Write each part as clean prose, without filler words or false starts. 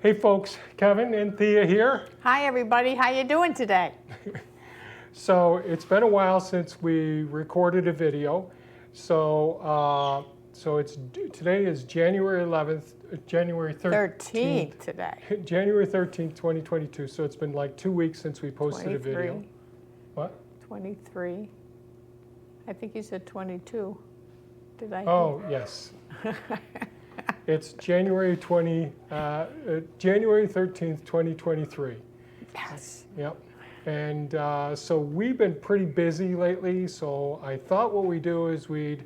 Hey folks, Kevin and Thea here. Hi everybody, how you doing today? So it's been a while since we recorded a video. Today is January 11th, January 13th. 13th today. January 13th, 2022. So it's been like 2 weeks since we posted a video. 23. What? 23. I think you said 22. Did I? Oh, yes. It's January 13th, 2023. Yes. Yep. And so we've been pretty busy lately, so I thought what we'd do is we'd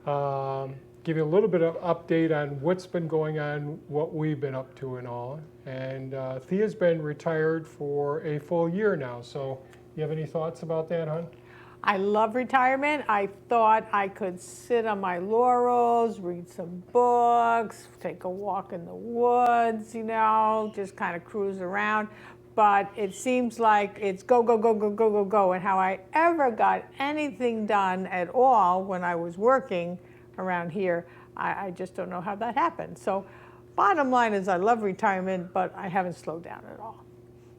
give you a little bit of update on what's been going on, what we've been up to and all. And Thea's been retired for a full year now, so you have any thoughts about that, hon? I love retirement. I thought I could sit on my laurels, read some books, take a walk in the woods, just kind of cruise around. But it seems like it's go, go, go, go, go, go, go. And how I ever got anything done at all when I was working around here, I just don't know how that happened. So bottom line is I love retirement, but I haven't slowed down at all.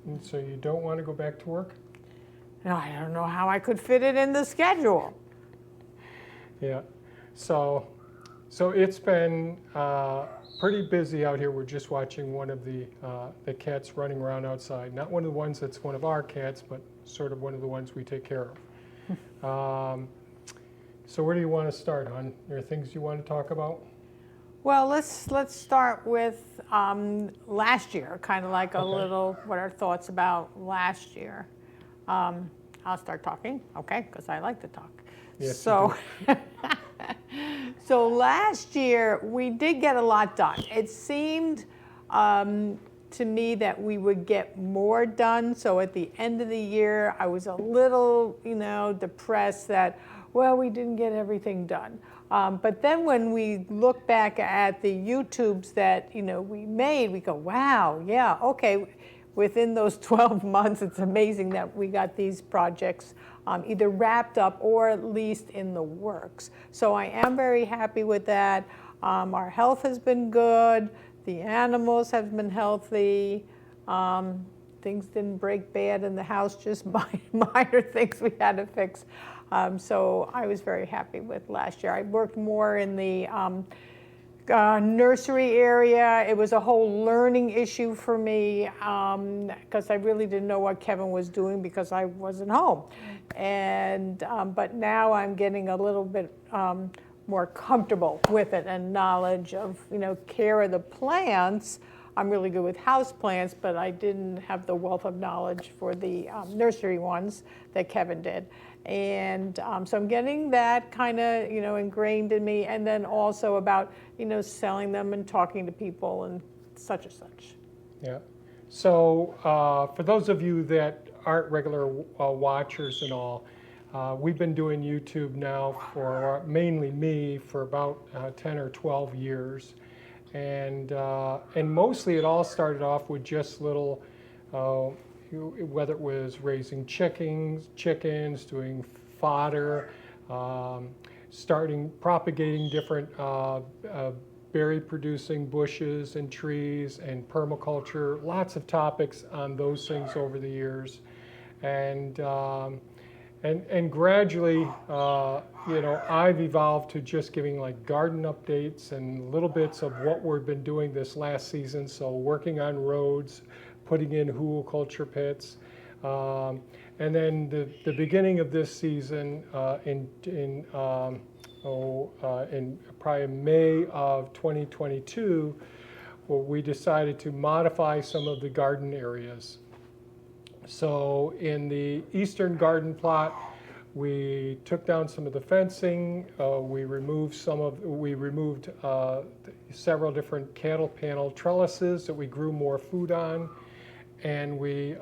And so you don't want to go back to work? No, I don't know how I could fit it in the schedule. Yeah. So it's been pretty busy out here. We're just watching one of the cats running around outside. Not one of the ones that's one of our cats, but sort of one of the ones we take care of. So where do you want to start, hon? There are things you want to talk about? Well, let's start with last year, kind of like a Okay. little what our thoughts about last year. I'll start talking, okay, because I like to talk. Yes, So, so last year we did get a lot done. It seemed to me that we would get more done. So at the end of the year, I was a little, depressed that, well, we didn't get everything done. But then when we look back at the YouTubes that, we made, we go, wow, yeah, okay. Within those 12 months, it's amazing that we got these projects either wrapped up or at least in the works. So I am very happy with that. Our health has been good. The animals have been healthy. Things didn't break bad in the house, just minor things we had to fix. So I was very happy with last year. I worked more in the nursery area. It was a whole learning issue for me because I really didn't know what Kevin was doing because I wasn't home. And but now I'm getting a little bit more comfortable with it and knowledge of care of the plants. I'm really good with house plants, but I didn't have the wealth of knowledge for the nursery ones that Kevin did. And so I'm getting that kind of, ingrained in me. And then also about, selling them and talking to people and such and such. Yeah. So for those of you that aren't regular watchers and all, we've been doing YouTube now for mainly me for about 10 or 12 years. And mostly it all started off with just little, whether it was raising chickens, doing fodder, propagating different berry-producing bushes and trees and permaculture, lots of topics on those things over the years. And gradually, I've evolved to just giving like garden updates and little bits of what we've been doing this last season. So working on roads, putting in hugelkultur pits. And then the beginning of this season in probably May of 2022, we decided to modify some of the garden areas. So in the eastern garden plot, we took down some of the fencing. We removed several different cattle panel trellises that we grew more food on, and we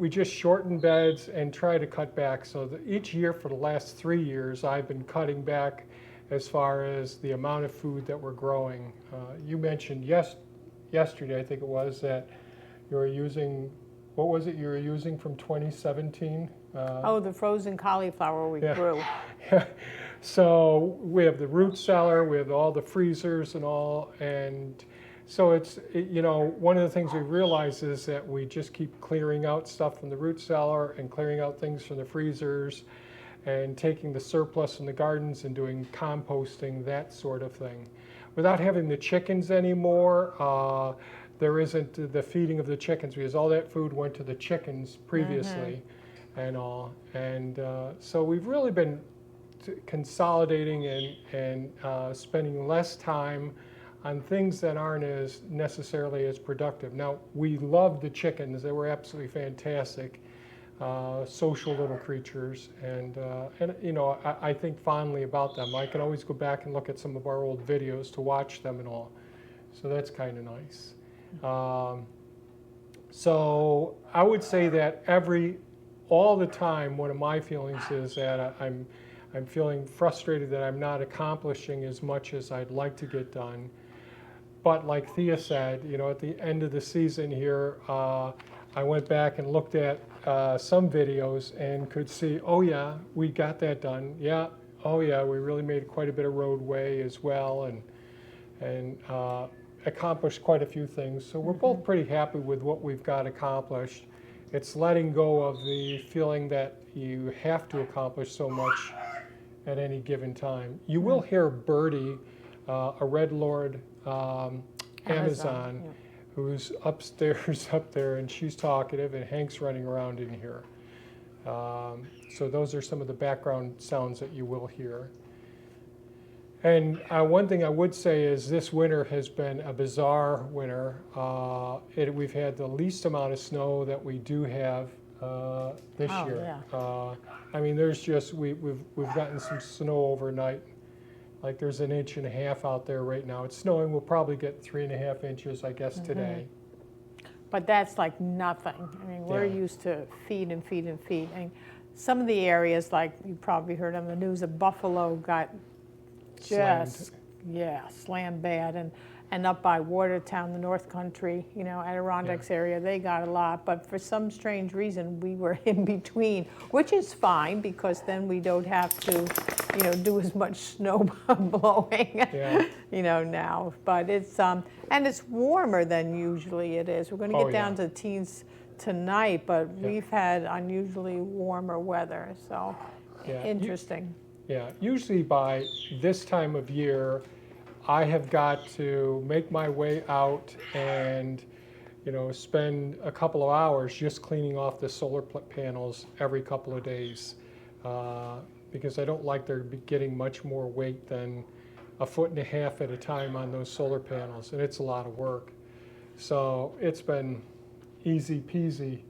just shortened beds and try to cut back. So each year for the last 3 years, I've been cutting back as far as the amount of food that we're growing. You mentioned yesterday, I think it was, that you were using, what was it you were using from 2017? The frozen cauliflower we grew. So we have the root cellar, we have all the freezers and all, and So you know, one of the things we realize is that we just keep clearing out stuff from the root cellar and clearing out things from the freezers and taking the surplus from the gardens and doing composting, that sort of thing. Without having the chickens anymore, there isn't the feeding of the chickens because all that food went to the chickens previously and all. And so we've really been consolidating and spending less time on things that aren't as necessarily as productive. Now, we loved the chickens. They were absolutely fantastic, social little creatures. And you know, I think fondly about them. I can always go back and look at some of our old videos to watch them and all. So that's kind of nice. So I would say that all the time, one of my feelings is that I'm feeling frustrated that I'm not accomplishing as much as I'd like to get done. But like Thea said, you know, at the end of the season here, I went back and looked at some videos and could see, oh yeah, we got that done. Yeah, oh yeah, we really made quite a bit of roadway as well, and accomplished quite a few things. So we're both pretty happy with what we've got accomplished. It's letting go of the feeling that you have to accomplish so much at any given time. You will hear Birdie, a Red Lord Amazon, yeah. who's upstairs up there, and she's talkative, and Hank's running around in here. So those are some of the background sounds that you will hear. And one thing I would say is this winter has been a bizarre winter. We've had the least amount of snow that we do have this year. Yeah. I mean, there's just we've gotten some snow overnight. Like there's 1.5 inches out there right now. It's snowing. We'll probably get 3.5 inches, I guess, today. But that's like nothing. I mean, we're Yeah. used to feed and feed and feed. And some of the areas, like you probably heard on the news, of Buffalo got just, slammed bad. And up by Watertown, the North Country, you know, Adirondacks area, they got a lot. But for some strange reason, we were in between, which is fine because then we don't have to, you know, do as much snow blowing, you know, now. But it's, and it's warmer than usually it is. We're going to get down to teens tonight, but we've had unusually warmer weather, so interesting. Usually by this time of year, I have got to make my way out and, you know, spend a couple of hours just cleaning off the solar panels every couple of days because I don't like there getting much more weight than 1.5 feet at a time on those solar panels, and it's a lot of work. So it's been easy peasy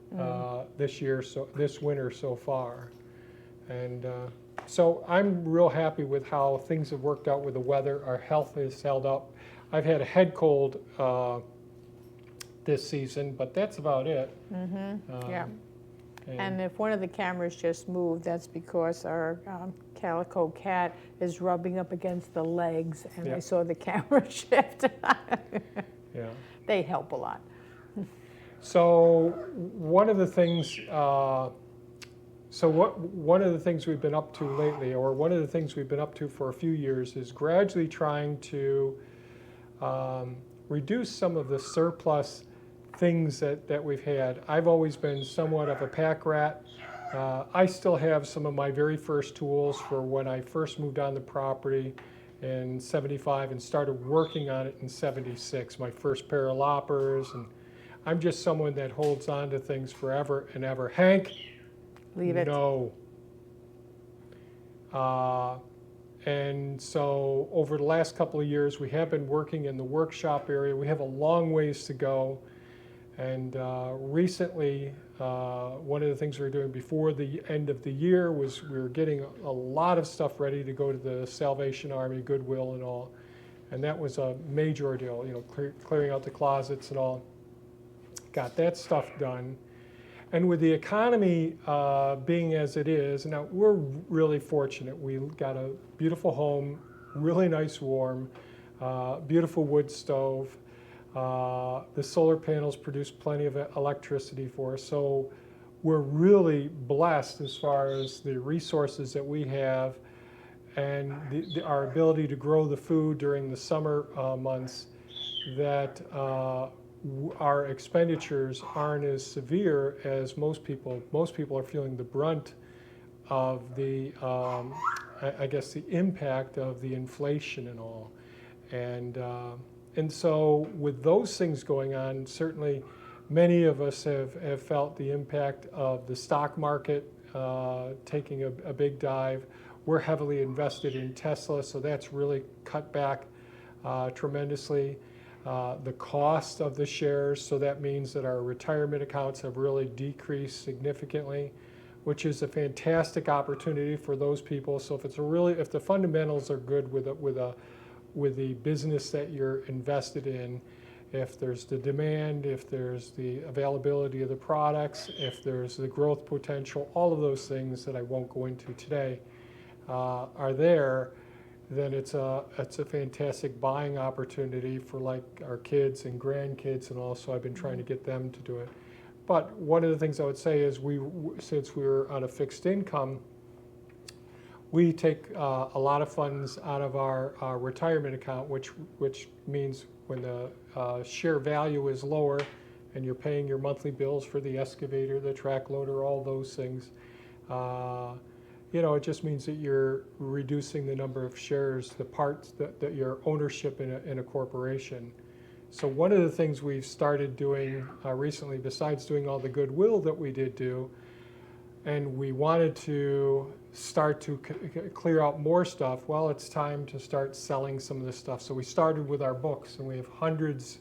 this winter so far. And so I'm real happy with how things have worked out with the weather. Our health has held up. I've had a head cold this season, but that's about it. And if one of the cameras just moved, that's because our calico cat is rubbing up against the legs, and I saw the camera shift. They help a lot. So one of the things one of the things we've been up to lately, or one of the things we've been up to for a few years, is gradually trying to reduce some of the surplus things that we've had. I've always been somewhat of a pack rat. I still have some of my very first tools for when I first moved on the property in '75 and started working on it in '76, my first pair of loppers. And I'm just someone that holds on to things forever and ever. Hank? Leave it. No. And so over the last couple of years, we have been working in the workshop area. We have a long ways to go. And recently, one of the things we were doing before the end of the year was we were getting a lot of stuff ready to go to the Salvation Army, Goodwill and all. And that was a major ordeal, you know, clearing out the closets and all. Got that stuff done. And with the economy being as it is, now we're really fortunate. We got a beautiful home, really nice warm, beautiful wood stove. The solar panels produce plenty of electricity for us. So we're really blessed as far as the resources that we have and our ability to grow the food during the summer months that our expenditures aren't as severe as most people. Most people are feeling the brunt of the, I guess, the impact of the inflation and all. And so with those things going on, certainly many of us have felt the impact of the stock market taking a big dive. We're heavily invested in Tesla, so that's really cut back tremendously. The cost of the shares, so that means that our retirement accounts have really decreased significantly, which is a fantastic opportunity for those people. So if the fundamentals are good with the business that you're invested in, if there's the demand, if there's the availability of the products, if there's the growth potential, all of those things that I won't go into today are there, then it's a fantastic buying opportunity for like our kids and grandkids, and also I've been trying to get them to do it. But one of the things I would say is since we're on a fixed income, we take a lot of funds out of our retirement account, which means when the share value is lower and you're paying your monthly bills for the excavator, the track loader, all those things, it just means that you're reducing the number of shares, the parts that your ownership in a corporation. So one of the things we've started doing recently, besides doing all the goodwill that we did do, and we wanted to start to clear out more stuff, well, it's time to start selling some of this stuff. So we started with our books, and we have hundreds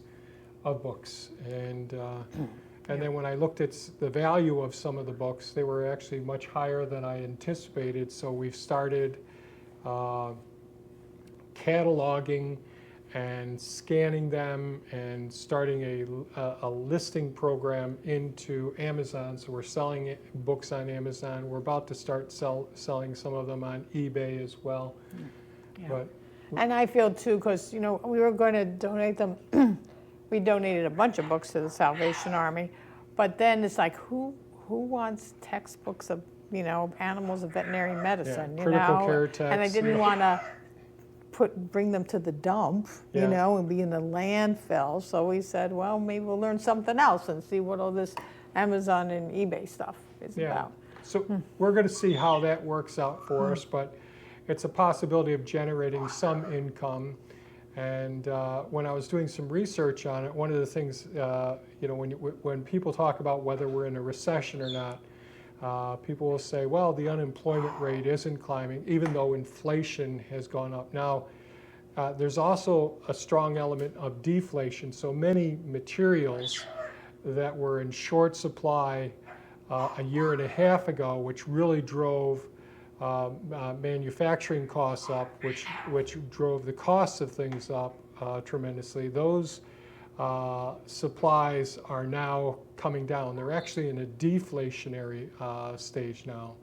of books. And then when I looked at the value of some of the books, they were actually much higher than I anticipated. So we've started cataloging and scanning them and starting a listing program into Amazon. So we're selling books on Amazon. We're about to start selling some of them on eBay as well. Yeah. But and I feel too, because we were going to donate them. We donated a bunch of books to the Salvation Army, but then it's like, who wants textbooks of animals and veterinary medicine? Critical care texts. And I didn't want to bring them to the dump, and be in the landfill. So we said, well, maybe we'll learn something else and see what all this Amazon and eBay stuff is about. So we're going to see how that works out for us, but it's a possibility of generating some income. And when I was doing some research on it, one of the things, when people talk about whether we're in a recession or not, people will say, well, the unemployment rate isn't climbing, even though inflation has gone up. Now, there's also a strong element of deflation. So many materials that were in short supply a year and a half ago, which really drove manufacturing costs up, which drove the costs of things up tremendously. Those supplies are now coming down. They're actually in a deflationary stage now,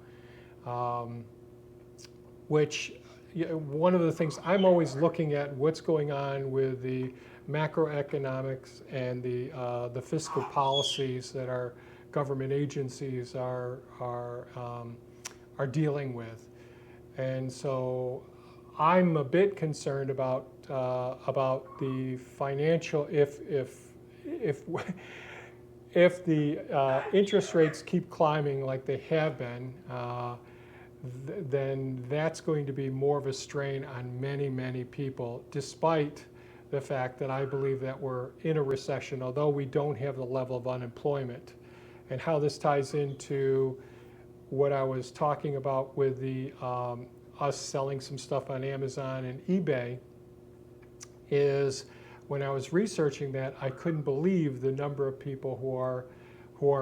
which one of the things I'm always looking at what's going on with the macroeconomics and the fiscal policies that our government agencies are dealing with. And so I'm a bit concerned about the financial, if the interest rates keep climbing like they have been, then that's going to be more of a strain on many, many people, despite the fact that I believe that we're in a recession, although we don't have the level of unemployment. And how this ties into what I was talking about with the us selling some stuff on Amazon and eBay is when I was researching that, I couldn't believe the number of people who are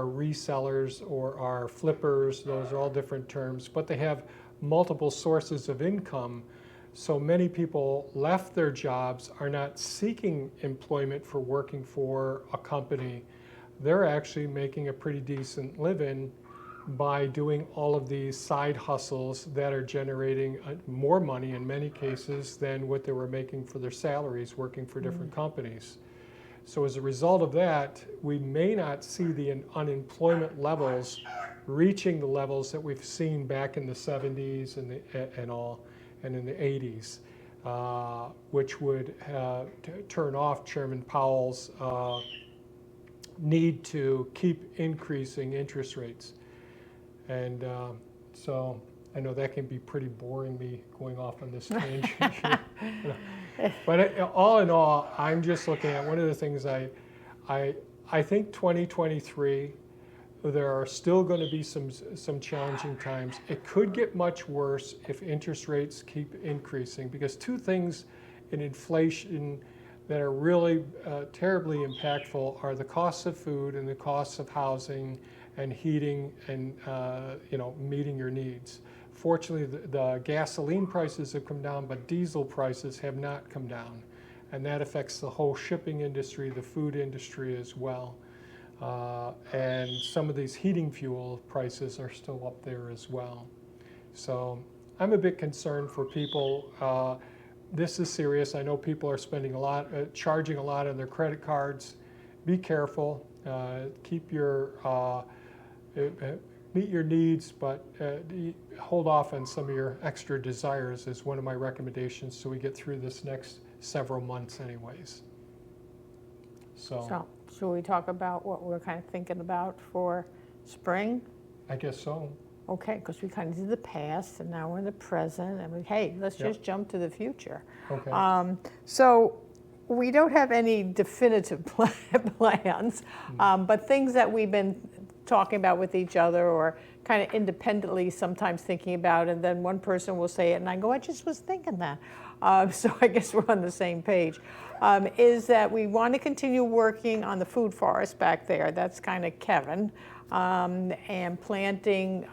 resellers or are flippers. Those are all different terms, but they have multiple sources of income. So many people left their jobs, are not seeking employment for working for a company. They're actually making a pretty decent living by doing all of these side hustles that are generating more money in many cases than what they were making for their salaries working for different companies. So as a result of that, we may not see the unemployment levels reaching the levels that we've seen back in the 70s and in the 80s. which would turn off Chairman Powell's need to keep increasing interest rates. And so I know that can be pretty boring, me going off on this tangent here. But all in all, I'm just looking at one of the things I think 2023, there are still going to be some challenging times. It could get much worse if interest rates keep increasing, because two things in inflation that are really terribly impactful are the costs of food and the costs of housing and heating and meeting your needs. Fortunately, the gasoline prices have come down, but diesel prices have not come down. And that affects the whole shipping industry, the food industry as well. And some of these heating fuel prices are still up there as well. So I'm a bit concerned for people. This is serious. I know people are spending a lot, charging a lot on their credit cards. Be careful. Keep your meet your needs, but hold off on some of your extra desires is one of my recommendations, so we get through this next several months anyways. So should we talk about what we're kind of thinking about for spring? I guess so. Okay, because we kind of did the past and now we're in the present, and hey, let's just jump to the future. Okay. So we don't have any definitive plans, but things that we've been talking about with each other or kind of independently sometimes thinking about, and then one person will say it and I go, I just was thinking that. So I guess we're on the same page. Is that we want to continue working on the food forest back there. That's kind of Kevin. And planting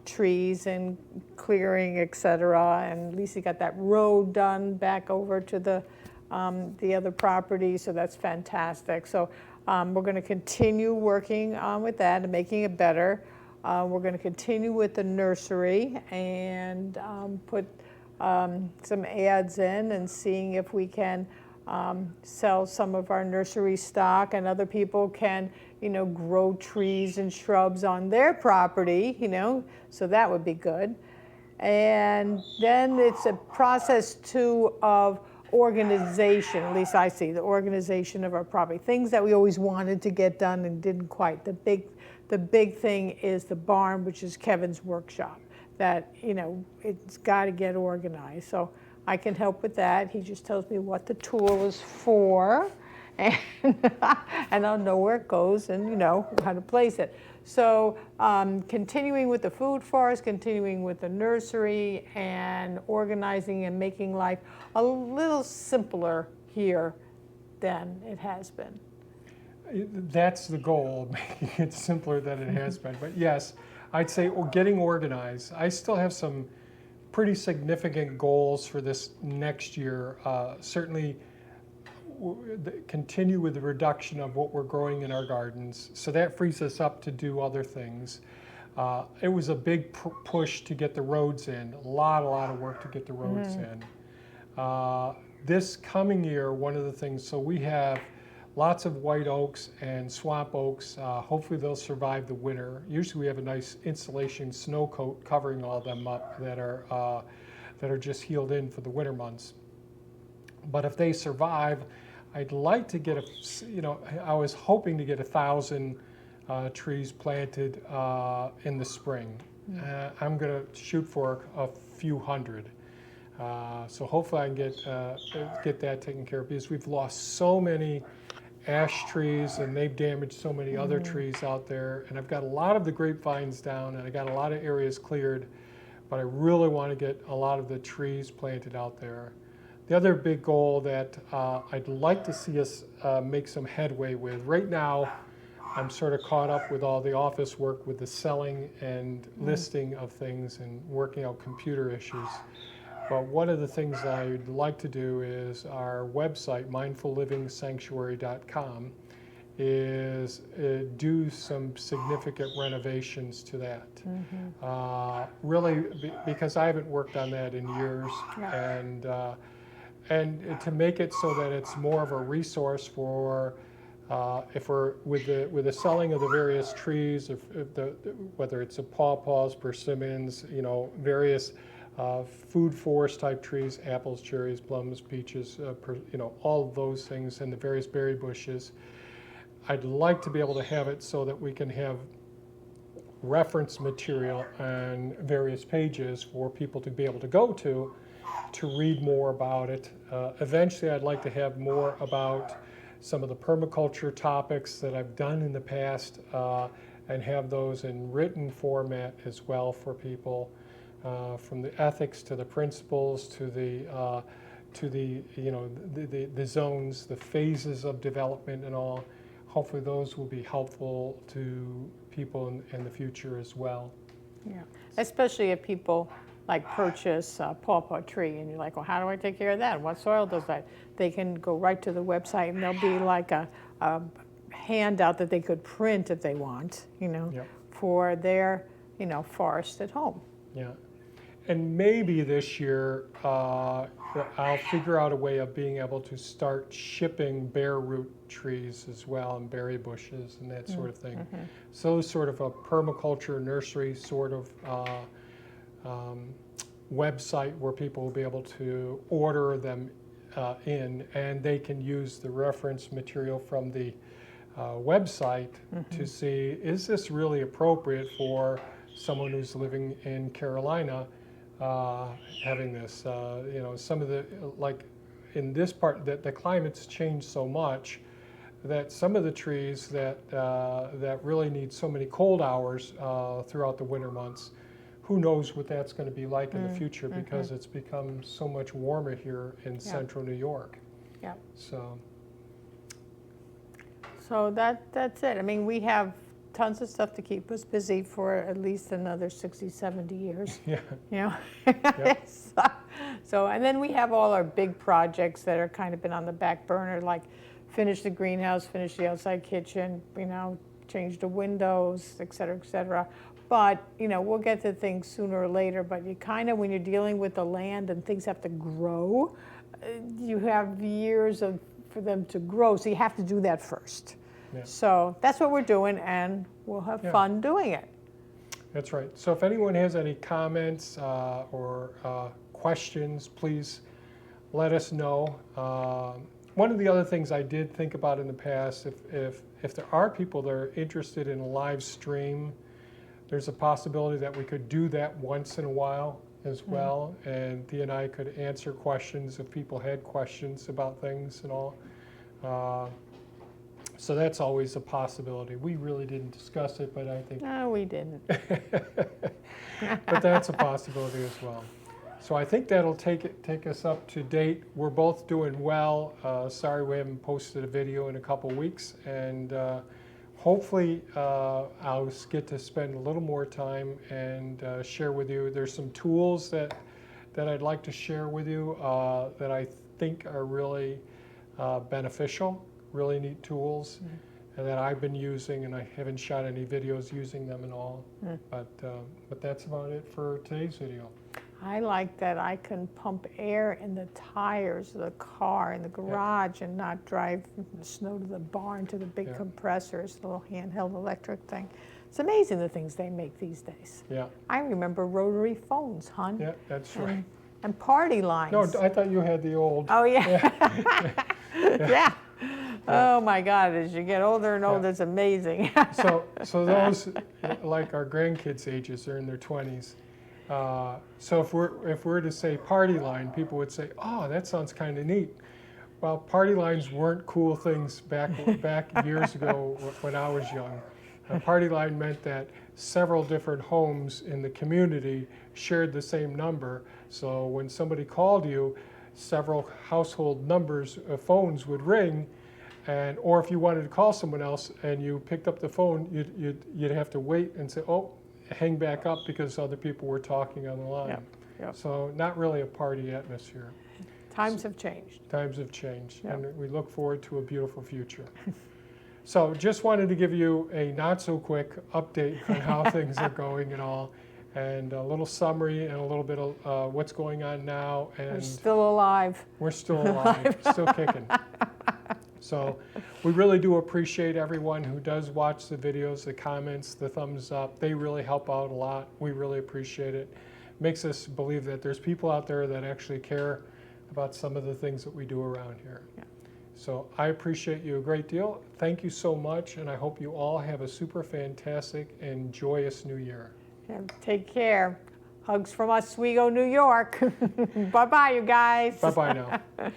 trees and clearing, et cetera. And Lisa got that road done back over to the other property, so that's fantastic. So we're going to continue working with that and making it better. We're going to continue with the nursery and put some ads in and seeing if we can sell some of our nursery stock, and other people can, grow trees and shrubs on their property, so that would be good. And then it's a process too of organization, at least I see, the organization of our property. Things that we always wanted to get done and didn't quite. The big thing is the barn, which is Kevin's workshop, that, it's got to get organized. So I can help with that. He just tells me what the tool is for, and I'll know where it goes and, how to place it. So continuing with the food forest, continuing with the nursery, and organizing and making life a little simpler here than it has been. That's the goal, making it simpler than it has been. But yes, I'd say getting organized. I still have some pretty significant goals for this next year. Certainly continue with the reduction of what we're growing in our gardens. So that frees us up to do other things. It was a big push to get the roads in, a lot of work to get the roads in. This coming year, one of the things, so we have lots of white oaks and swamp oaks. Hopefully they'll survive the winter. Usually we have a nice insulation snow coat covering all of them up that are just healed in for the winter months. But if they survive, I'd like to get I was hoping to get 1,000 trees planted in the spring. I'm going to shoot for a few hundred. So hopefully I can get that taken care of, because we've lost so many ash trees and they've damaged so many other trees out there. And I've got a lot of the grapevines down and I got a lot of areas cleared, but I really want to get a lot of the trees planted out there. The other big goal that I'd like to see us make some headway with, right now I'm sort of caught up with all the office work with the selling and listing of things and working out computer issues. But one of the things I'd like to do is our website, mindfullivingsanctuary.com, is do some significant renovations to that. Really, because I haven't worked on that in years, and to make it so that it's more of a resource for if we're with the selling of the various trees, whether it's a pawpaws, persimmons, various food forest type trees, apples, cherries, plums, peaches, all of those things, and the various berry bushes. I'd like to be able to have it so that we can have reference material on various pages for people to be able to go to read more about it. Eventually, I'd like to have more about some of the permaculture topics that I've done in the past and have those in written format as well for people, from the ethics to the principles to the zones, the phases of development and all. Hopefully those will be helpful to people in the future as well. Yeah, especially if people like purchase a pawpaw tree and you're like, well, how do I take care of that? What soil does that? They can go right to the website and there'll be like a handout that they could print if they want, Yep. for their, forest at home. Yeah. And maybe this year I'll figure out a way of being able to start shipping bare root trees as well, and berry bushes and that sort of thing. Mm-hmm. So sort of a permaculture nursery sort of website where people will be able to order them in, and they can use the reference material from the website to see, is this really appropriate for someone who's living in Carolina having this? Some of the, like in this part, that the climate's changed so much that some of the trees that really need so many cold hours throughout the winter months, who knows what that's going to be like in the future, because it's become so much warmer here in central New York. Yeah. So that's it. I mean, we have tons of stuff to keep us busy for at least another 60, 70 years. yeah. Yep. So, and then we have all our big projects that are kind of been on the back burner, like finish the greenhouse, finish the outside kitchen, change the windows, et cetera, et cetera. But, we'll get to things sooner or later, but you kind of, when you're dealing with the land and things have to grow, you have years for them to grow, so you have to do that first. Yeah. So that's what we're doing, and we'll have fun doing it. That's right. So if anyone has any comments or questions, please let us know. One of the other things I did think about in the past, if there are people that are interested in a live stream, there's a possibility that we could do that once in a while as well, and Dee and I could answer questions if people had questions about things and all. So that's always a possibility. We really didn't discuss it, but I think... No, we didn't. But that's a possibility as well. So I think that'll take us up to date. We're both doing well. Sorry we haven't posted a video in a couple weeks, and hopefully I'll get to spend a little more time and share with you. There's some tools that I'd like to share with you that I think are really beneficial, really neat tools, and that I've been using, and I haven't shot any videos using them and all. But that's about it for today's video. I like that I can pump air in the tires of the car in the garage and not drive in the snow to the barn to the big compressors, the little handheld electric thing. It's amazing the things they make these days. Yeah. I remember rotary phones, hon. Yeah, that's right. And party lines. No, I thought you had the old. Oh, yeah. Yeah. Oh, my God. As you get older and older, it's amazing. So those, like our grandkids' ages, they're in their 20s. So if we're to say party line, people would say, "Oh, that sounds kind of neat." Well, party lines weren't cool things back years ago when I was young. A party line meant that several different homes in the community shared the same number. So when somebody called you, several household numbers of phones would ring, or if you wanted to call someone else and you picked up the phone, you'd have to wait and say, "Oh, hang back up," because other people were talking on the line. Yep. So not really a party atmosphere. Times have changed. Times have changed, Yep. and we look forward to a beautiful future. So just wanted to give you a not so quick update on how things are going and all, and a little summary and a little bit of what's going on now. And We're still alive. we're still alive, still kicking. So we really do appreciate everyone who does watch the videos, the comments, the thumbs up. They really help out a lot. We really appreciate it. makes us believe that there's people out there that actually care about some of the things that we do around here. Yeah. So I appreciate you a great deal. Thank you so much, and I hope you all have a super fantastic and joyous new year. Yeah, take care. Hugs from Oswego, New York. Bye-bye, you guys. Bye-bye now.